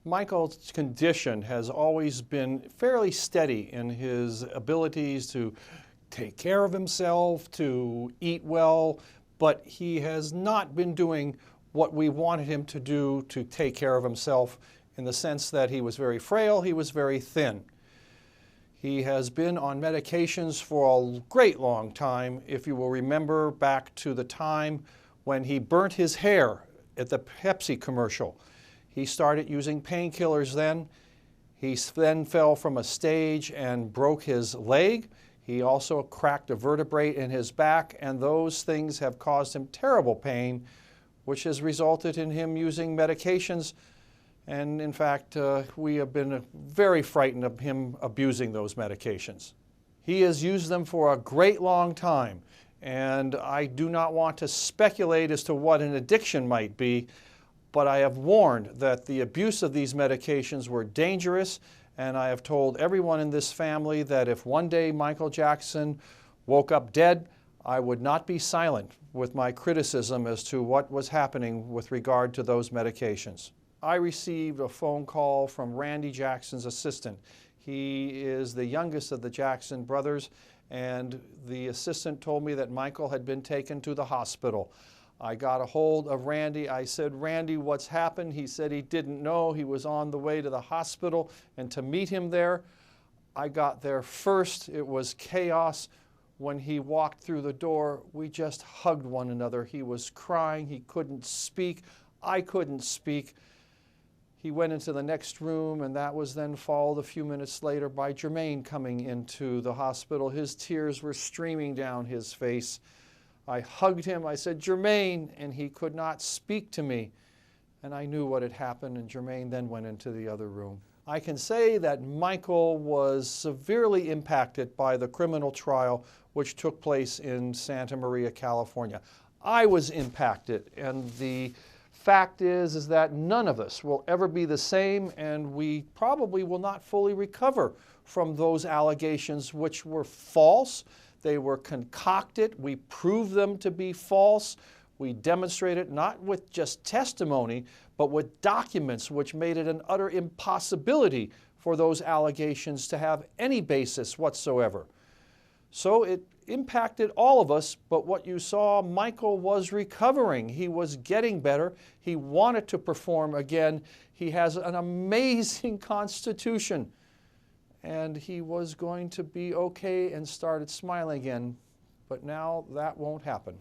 Michael's condition has always been fairly steady in his abilities to take care of himself, to eat well, but he has not been doing what we wanted him to do to take care of himself, in the sense that he was very frail, he was very thin. He has been on medications for a great long time. If you will remember back to the time when he burnt his hair at the Pepsi commercial. He started using painkillers then. He then fell from a stage and broke his leg. He also cracked a vertebrae in his back, and those things have caused him terrible pain, which has resulted in him using medications. And in fact, we have been very frightened of him abusing those medications. He has used them for a great long time, and I do not want to speculate as to what an addiction might be, but I have warned that the abuse of these medications were dangerous, and I have told everyone in this family that if one day Michael Jackson woke up dead, I would not be silent with my criticism as to what was happening with regard to those medications. I received a phone call from Randy Jackson's assistant. He is the youngest of the Jackson brothers, and the assistant told me that Michael had been taken to the hospital. I got a hold of Randy. I said, "Randy, what's happened?" He said he didn't know. He was on the way to the hospital and to meet him there. I got there first. It was chaos. When he walked through the door, we just hugged one another. He was crying. He couldn't speak. I couldn't speak. He went into the next room, and that was then followed a few minutes later by Jermaine coming into the hospital. His tears were streaming down his face. I hugged him. I said, "Jermaine," and he could not speak to me. And I knew what had happened, and Jermaine then went into the other room. I can say that Michael was severely impacted by the criminal trial which took place in Santa Maria, California. I was impacted, and the fact is that none of us will ever be the same, and we probably will not fully recover from those allegations, which were false. They were concocted. We proved them to be false. We demonstrated not with just testimony, but with documents which made it an utter impossibility for those allegations to have any basis whatsoever. So it impacted all of us, but what you saw, Michael was recovering. He was getting better. He wanted to perform again. He has an amazing constitution, and he was going to be okay and started smiling again, but now that won't happen.